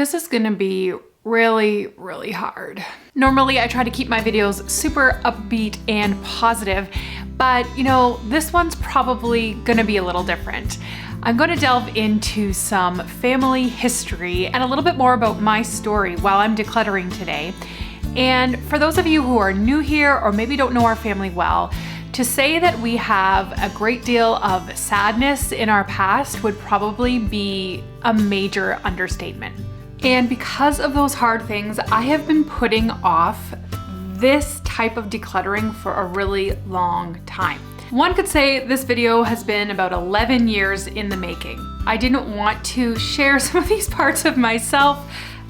This is gonna be really hard. Normally I try to keep my videos super upbeat and positive, but you know, this one's probably gonna be a little different. I'm going to delve into some family history and a little bit more about my story while I'm decluttering today. And for those of you who are new here or maybe don't know our family well, to say that we have a great deal of sadness in our past would probably be a major understatement. And because of those hard things, I have been putting off this type of decluttering for a really long time. One could say this video has been about 11 years in the making. I didn't want to share some of these parts of myself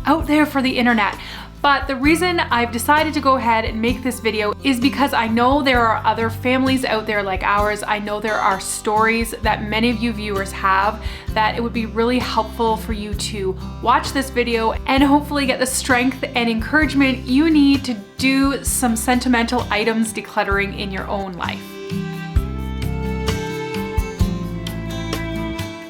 out there for the internet. But the reason I've decided to go ahead and make this video is because I know there are other families out there like ours. I know there are stories that many of you viewers have that it would be really helpful for you to watch this video and hopefully get the strength and encouragement you need to do some sentimental items decluttering in your own life.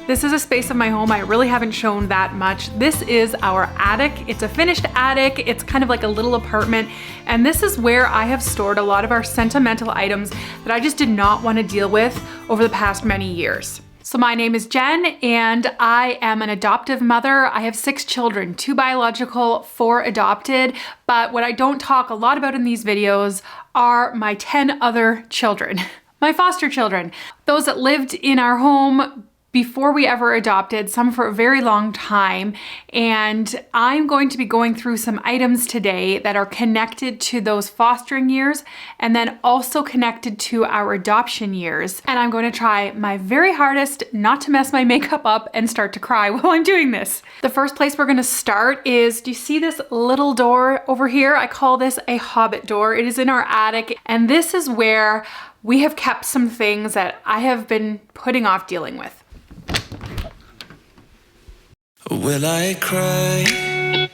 This is a space of my home I really haven't shown that much. This is our attic. It's a finished attic. It's kind of like a little apartment. And this is where I have stored a lot of our sentimental items that I just did not want to deal with over the past many years. So my name is Jen and I am an adoptive mother. I have 6 children, 2 biological, 4 adopted. But what I don't talk a lot about in these videos are my 10 other children, my foster children, those that lived in our home before we ever adopted, some for a very long time. And I'm going to be going through some items today that are connected to those fostering years and then also connected to our adoption years. And I'm going to try my very hardest not to mess my makeup up and start to cry while I'm doing this. The first place we're going to start is, do you see this little door over here? I call this a hobbit door. It is in our attic. And this is where we have kept some things that I have been putting off dealing with. Will I cry?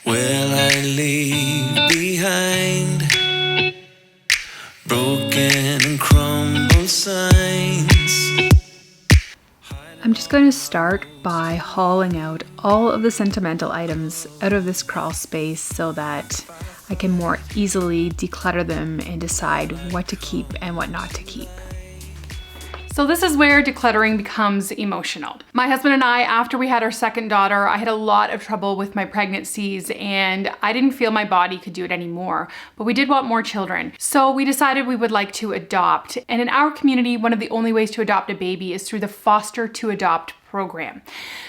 Will I leave behind broken and crumbled signs? I'm just going to start by hauling out all of the sentimental items out of this crawl space so that I can more easily declutter them and decide what to keep and what not to keep. So this is where decluttering becomes emotional. My husband and I, after we had our second daughter, I had a lot of trouble with my pregnancies and I didn't feel my body could do it anymore, but we did want more children. So we decided we would like to adopt. And in our community, one of the only ways to adopt a baby is through the foster to adopt program.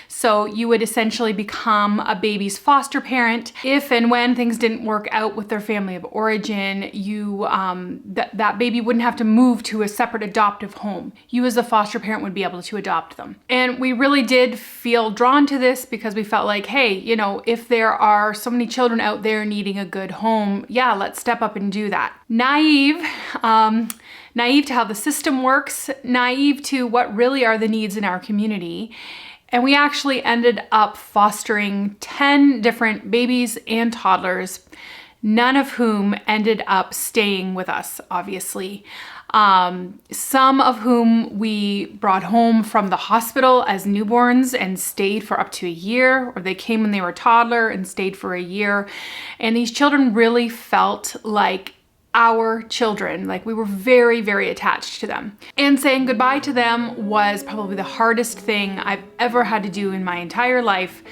So you would essentially become a baby's foster parent. If and when things didn't work out with their family of origin, that baby wouldn't have to move to a separate adoptive home. You as a foster parent would be able to adopt them. And we really did feel drawn to this because we felt like, hey, you know, if there are so many children out there needing a good home, yeah, let's step up and do that. Naive to how the system works, naive to what really are the needs in our community. And we actually ended up fostering 10 different babies and toddlers, none of whom ended up staying with us, obviously. Some of whom we brought home from the hospital as newborns and stayed for up to a year, or they came when they were a toddler and stayed for a year. And these children really felt like our children, like we were very attached to them. And saying goodbye to them was probably the hardest thing I've ever had to do in my entire life.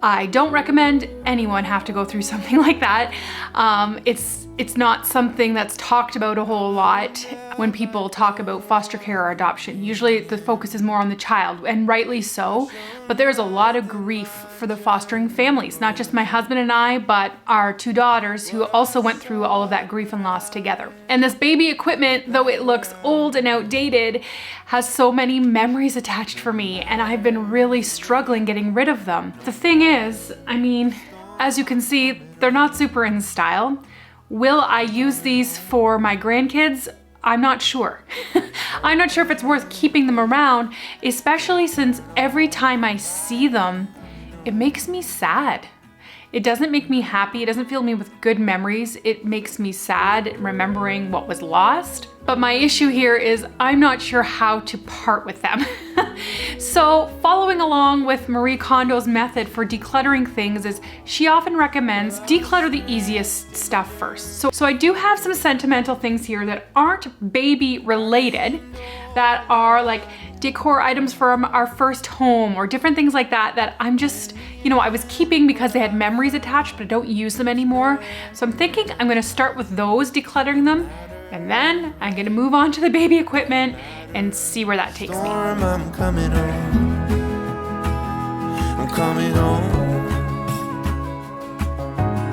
I don't recommend anyone have to go through something like that. It's not something that's talked about a whole lot when people talk about foster care or adoption. Usually the focus is more on the child, and rightly so, but there's a lot of grief for the fostering families, not just my husband and I, but our 2 daughters who also went through all of that grief and loss together. And this baby equipment, though it looks old and outdated, has so many memories attached for me, and I've been really struggling getting rid of them. The thing is, I mean, as you can see, they're not super in style. Will I use these for my grandkids? I'm not sure. I'm not sure if it's worth keeping them around, especially since every time I see them, it makes me sad. It doesn't make me happy. It doesn't fill me with good memories. It makes me sad remembering what was lost. But my issue here is I'm not sure how to part with them. So following along with Marie Kondo's method for decluttering things is she often recommends declutter the easiest stuff first. So I do have some sentimental things here that aren't baby related, that are like decor items from our first home or different things like that, that I'm just, you know, I was keeping because they had memories attached, but I don't use them anymore. So I'm thinking I'm gonna start with those, decluttering them, and then I'm gonna move on to the baby equipment and see where that takes me. I'm coming home. I'm coming home.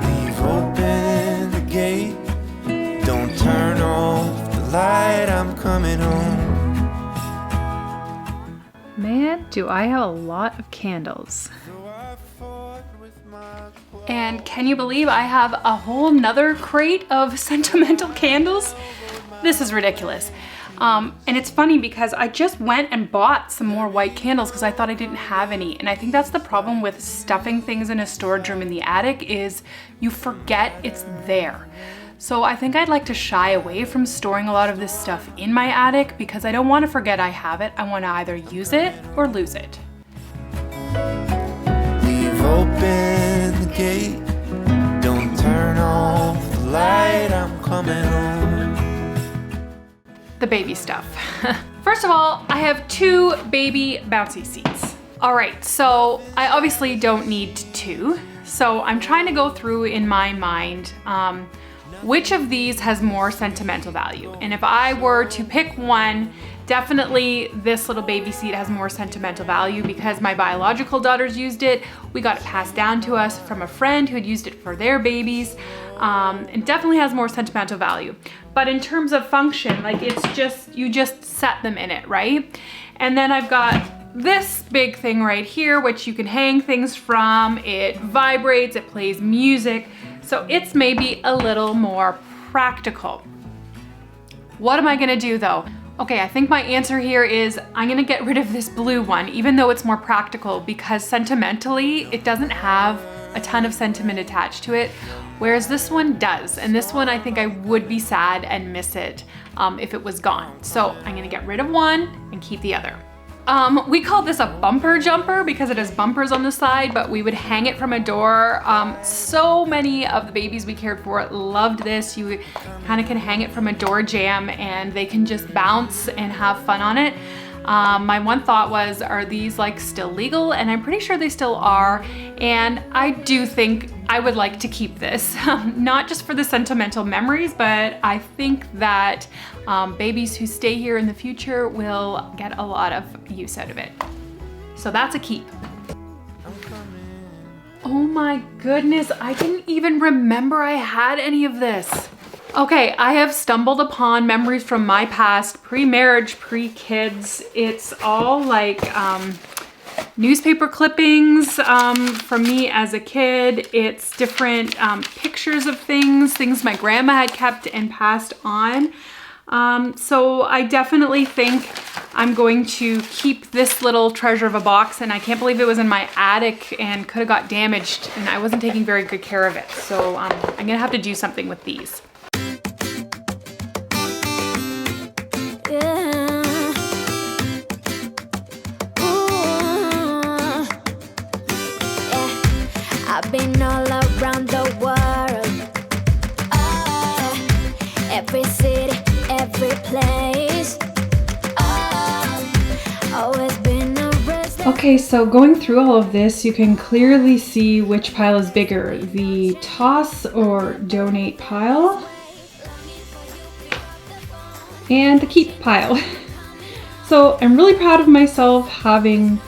Leave open the gate. Don't turn off the light. I'm coming home. Man, do I have a lot of candles. And can you believe I have a whole nother crate of sentimental candles? This is ridiculous. And it's funny because I just went and bought some more white candles because I thought I didn't have any. And I think that's the problem with stuffing things in a storage room in the attic, is you forget it's there. So I think I'd like to shy away from storing a lot of this stuff in my attic because I don't want to forget I have it. I want to either use it or lose it. Leave open the gate. Don't turn off the light. I'm coming home. The baby stuff. First of all, I have 2 baby bouncy seats. All right, so I obviously don't need 2. So I'm trying to go through in my mind which of these has more sentimental value. And if I were to pick one, definitely this little baby seat has more sentimental value because my biological daughters used it. We got it passed down to us from a friend who had used it for their babies. It definitely has more sentimental value. But in terms of function, like it's just, you just set them in it, right? And then I've got this big thing right here, which you can hang things from. It vibrates, it plays music. So it's maybe a little more practical. What am I gonna do though? Okay, I think my answer here is I'm gonna get rid of this blue one, even though it's more practical, because sentimentally, it doesn't have a ton of sentiment attached to it, whereas this one does. And this one, I think I would be sad and miss it if it was gone. So I'm gonna get rid of one and keep the other. We call this a bumper jumper because it has bumpers on the side, but we would hang it from a door. So many of the babies we cared for loved this. You kind of can hang it from a door jamb and they can just bounce and have fun on it. My one thought was, are these like still legal? And I'm pretty sure they still are. And I do think I would like to keep this, not just for the sentimental memories, but I think that babies who stay here in the future will get a lot of use out of it. So that's a keep. Oh my goodness, I didn't even remember I had any of this. Okay, I have stumbled upon memories from my past, pre-marriage, pre-kids. It's all like newspaper clippings from me as a kid. It's different pictures of things my grandma had kept and passed on. So I definitely think I'm going to keep this little treasure of a box, and I can't believe it was in my attic and could have got damaged and I wasn't taking very good care of it. So I'm gonna have to do something with these. I've been all around the world, every city, every place, always been a rest. Okay, so going through all of this, you can clearly see which pile is bigger, the toss or donate pile and the keep pile. So I'm really proud of myself having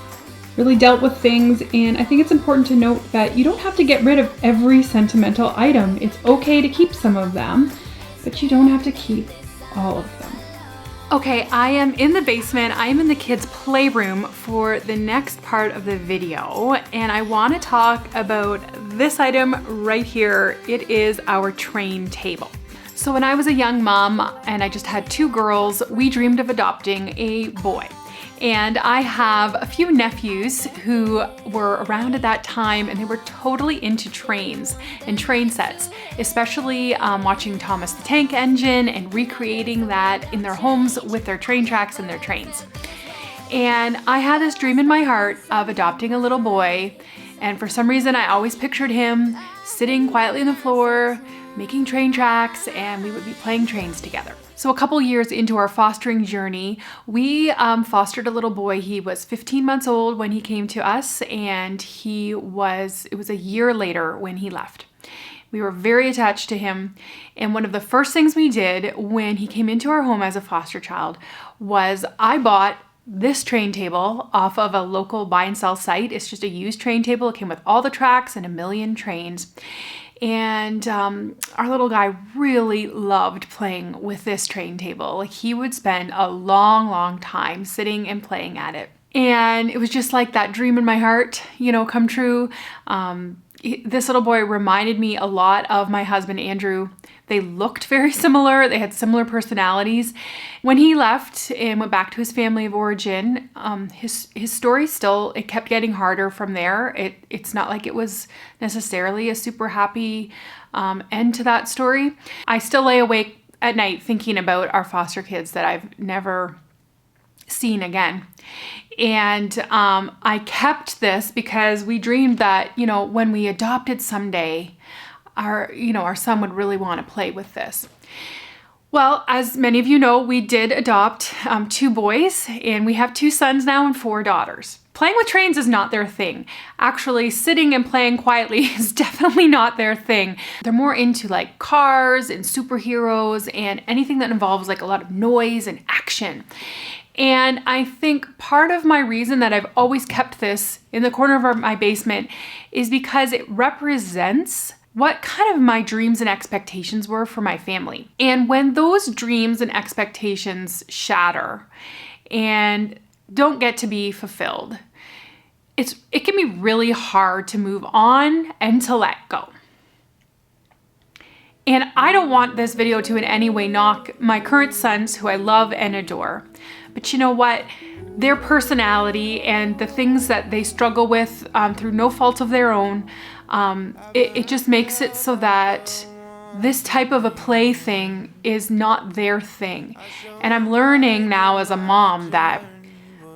really dealt with things, and I think it's important to note that you don't have to get rid of every sentimental item. It's okay to keep some of them, but you don't have to keep all of them. Okay, I am in the basement. I am in the kids' playroom for the next part of the video, and I want to talk about this item right here. It is our train table. So when I was a young mom and I just had 2 girls, we dreamed of adopting a boy. And I have a few nephews who were around at that time, and they were totally into trains and train sets, especially watching Thomas the Tank Engine and recreating that in their homes with their train tracks and their trains. And I had this dream in my heart of adopting a little boy, and for some reason I always pictured him sitting quietly on the floor, making train tracks, and we would be playing trains together. So a couple years into our fostering journey, we fostered a little boy. He was 15 months old when he came to us, and it was a year later when he left. We were very attached to him, and one of the first things we did when he came into our home as a foster child was I bought this train table off of a local buy and sell site. It's just a used train table. It came with all the tracks and a million trains. And our little guy really loved playing with this train table. Like, he would spend a long time sitting and playing at it. And it was just like that dream in my heart, come true. This little boy reminded me a lot of my husband, Andrew. They looked very similar. They had similar personalities. When he left and went back to his family of origin, his story it kept getting harder from there. It's not like it was necessarily a super happy end to that story. I still lay awake at night thinking about our foster kids that I've never seen again. And I kept this because we dreamed that, when we adopted someday, our son would really want to play with this. Well, as many of you know, we did adopt 2 boys, and we have 2 sons now and 4 daughters. Playing with trains is not their thing. Actually, sitting and playing quietly is definitely not their thing. They're more into like cars and superheroes and anything that involves like a lot of noise and action. And I think part of my reason that I've always kept this in the corner of my basement is because it represents what kind of my dreams and expectations were for my family. And when those dreams and expectations shatter and don't get to be fulfilled, it can be really hard to move on and to let go. And I don't want this video to in any way knock my current sons, who I love and adore. But you know what? Their personality and the things that they struggle with through no fault of their own, it just makes it so that this type of a play thing is not their thing. And I'm learning now as a mom that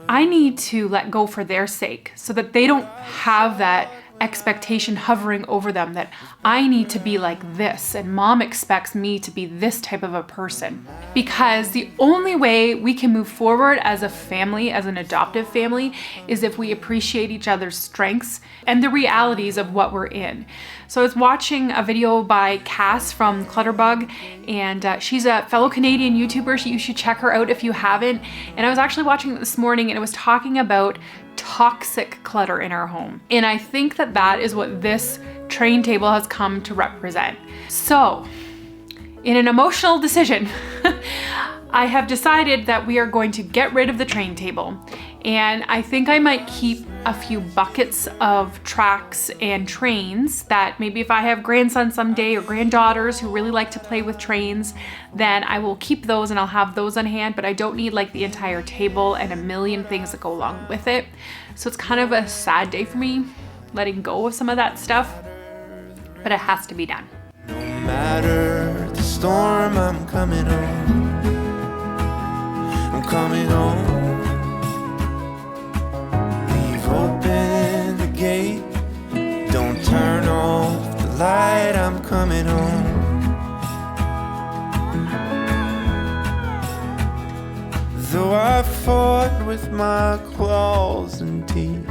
I need to let go for their sake so that they don't have that expectation hovering over them that I need to be like this and mom expects me to be this type of a person. Because the only way we can move forward as a family, as an adoptive family, is if we appreciate each other's strengths and the realities of what we're in. So I was watching a video by Cass from Clutterbug, and she's a fellow Canadian YouTuber. You should check her out if you haven't. And I was actually watching it this morning, and it was talking about toxic clutter in our home. And I think that that is what this train table has come to represent. So, in an emotional decision, I have decided that we are going to get rid of the train table. And I think I might keep a few buckets of tracks and trains that maybe if I have grandsons someday or granddaughters who really like to play with trains, then I will keep those and I'll have those on hand, but I don't need like the entire table and a million things that go along with it. So it's kind of a sad day for me, letting go of some of that stuff, but it has to be done. No matter the storm, I'm coming home. I'm coming home. Open the gate, don't turn off the light, I'm coming home. Though I fought with my claws and teeth,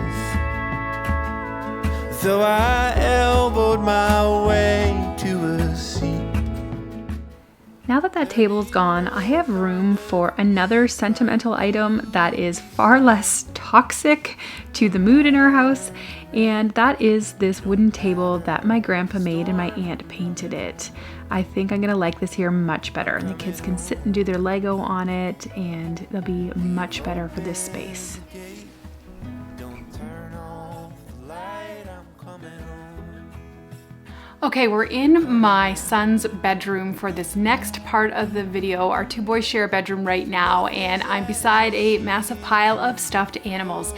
though I elbowed my way to a seat. Now that that table's gone, I have room for another sentimental item that is far less toxic to the mood in our house, and that is this wooden table that my grandpa made and my aunt painted it. I think I'm gonna like this here much better, and the kids can sit and do their Lego on it, and it'll be much better for this space. Okay, we're in my son's bedroom for this next part of the video. Our 2 boys share a bedroom right now, and I'm beside a massive pile of stuffed animals.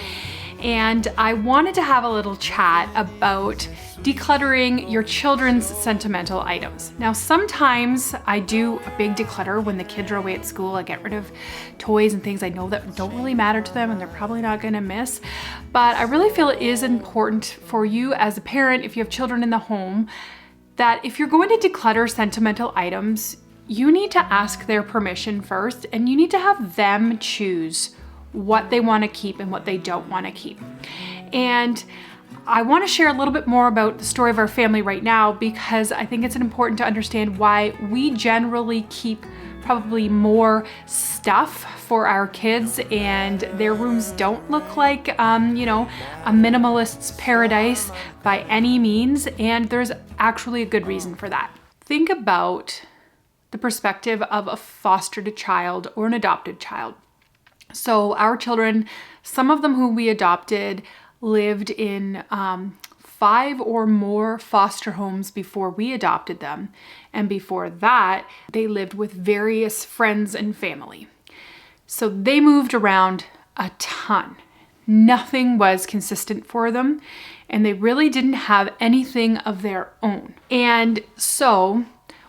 and I wanted to have a little chat about decluttering your children's sentimental items. Now, sometimes I do a big declutter when the kids are away at school. I get rid of toys and things I know that don't really matter to them and they're probably not gonna miss. But I really feel it is important for you as a parent, if you have children in the home, that if you're going to declutter sentimental items, you need to ask their permission first, and you need to have them choose what they want to keep and what they don't want to keep. And I want to share a little bit more about the story of our family right now, because I think it's important to understand why we generally keep probably more stuff for our kids, and their rooms don't look like, you know, a minimalist's paradise by any means, and there's actually a good reason for that. Think about the perspective of a fostered child or an adopted child. So our children, some of them who we adopted, lived in 5 or more foster homes before we adopted them. And before that, they lived with various friends and family. So they moved around a ton. Nothing was consistent for them, and they really didn't have anything of their own. And so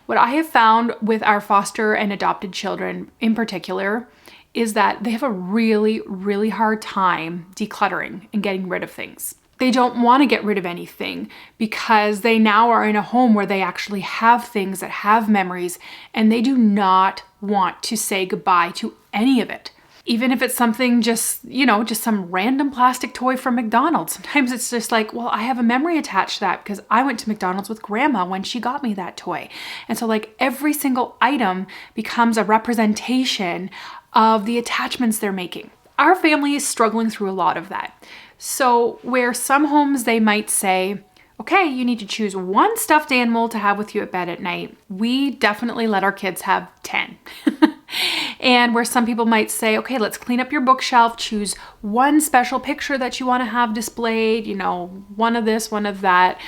what I have found with our foster and adopted children in particular is that they have a really, really hard time decluttering and getting rid of things. They don't want to get rid of anything because they now are in a home where they actually have things that have memories, and they do not want to say goodbye to any of it. Even if it's something just, you know, just some random plastic toy from McDonald's. Sometimes it's just like, well, I have a memory attached to that because I went to McDonald's with grandma when she got me that toy. And so like every single item becomes a representation of the attachments they're making. Our family is struggling through a lot of that. So where some homes they might say, okay, you need to choose one stuffed animal to have with you at bed at night, we definitely let our kids have 10. And where some people might say, okay, let's clean up your bookshelf, choose one special picture that you want to have displayed, you know, one of this, one of that,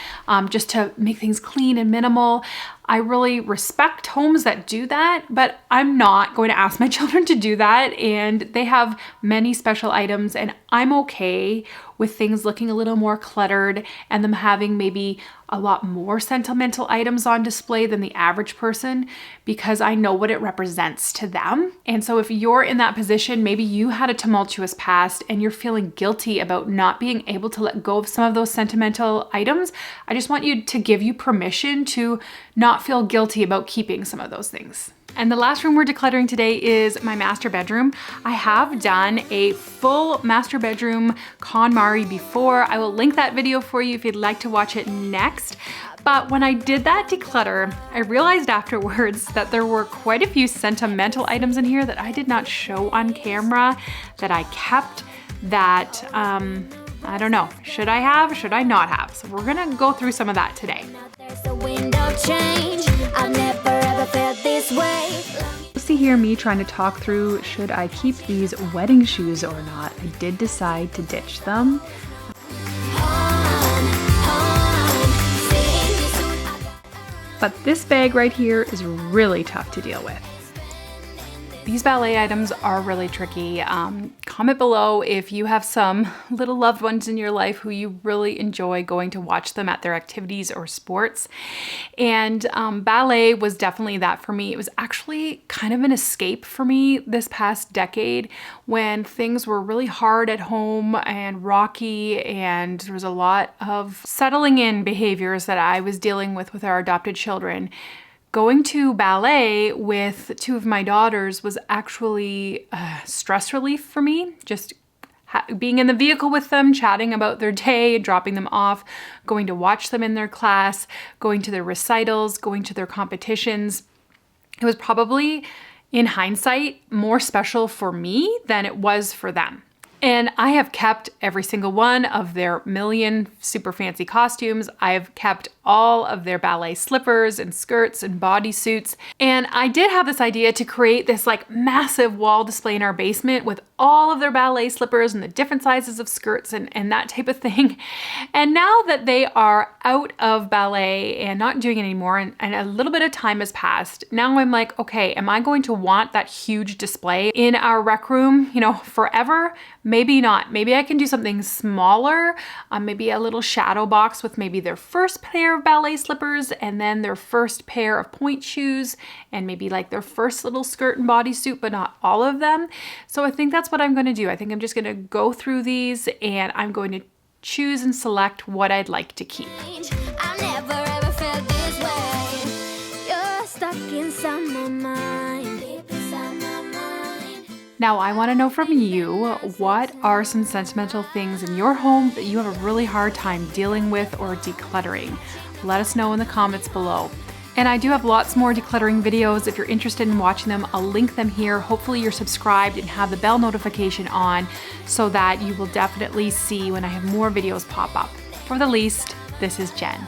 just to make things clean and minimal. I really respect homes that do that, but I'm not going to ask my children to do that. And they have many special items, and I'm okay with things looking a little more cluttered and them having maybe a lot more sentimental items on display than the average person, because I know what it represents to them. And so if you're in that position, maybe you had a tumultuous past and you're feeling guilty about not being able to let go of some of those sentimental items, I just want you to give you permission to not feel guilty about keeping some of those things. And the last room we're decluttering today is my master bedroom. I have done a full master bedroom KONmari before. I will link that video for you if you'd like to watch it next. But when I did that declutter, I realized afterwards that there were quite a few sentimental items in here that I did not show on camera, that I kept, that, I don't know, should I have, should I not have? So we're gonna go through some of that today. There's a wind of change. I've never ever felt this way. See here me trying to talk through, should I keep these wedding shoes or not? I did decide to ditch them. But this bag right here is really tough to deal with. These ballet items are really tricky. Comment below if you have some little loved ones in your life who you really enjoy going to watch them at their activities or sports. And ballet was definitely that for me. It was actually kind of an escape for me this past decade when things were really hard at home and rocky, and there was a lot of settling in behaviors that I was dealing with our adopted children. Going to ballet with 2 of my daughters was actually stress relief for me. Just being in the vehicle with them, chatting about their day, dropping them off, going to watch them in their class, going to their recitals, going to their competitions. It was probably, in hindsight, more special for me than it was for them. And I have kept every single one of their million super fancy costumes. I've kept all of their ballet slippers and skirts and bodysuits. And I did have this idea to create this like massive wall display in our basement with all of their ballet slippers and the different sizes of skirts and that type of thing. And now that they are out of ballet and not doing it anymore, and a little bit of time has passed, now I'm like, okay, am I going to want that huge display in our rec room, you know, forever? Maybe not. Maybe I can do something smaller, maybe a little shadow box with maybe their first pair of ballet slippers and then their first pair of point shoes and maybe like their first little skirt and bodysuit, but not all of them. So I think that's what I'm going to do. I think I'm just going to go through these and I'm going to choose and select what I'd like to keep. I never ever felt this way. You're stuck inside my mind. Deep inside my mind. Now I want to know from you, what are some sentimental things in your home that you have a really hard time dealing with or decluttering? Let us know in the comments below. And I do have lots more decluttering videos. If you're interested in watching them, I'll link them here. Hopefully you're subscribed and have the bell notification on so that you will definitely see when I have more videos pop up. For the least, this is Jen.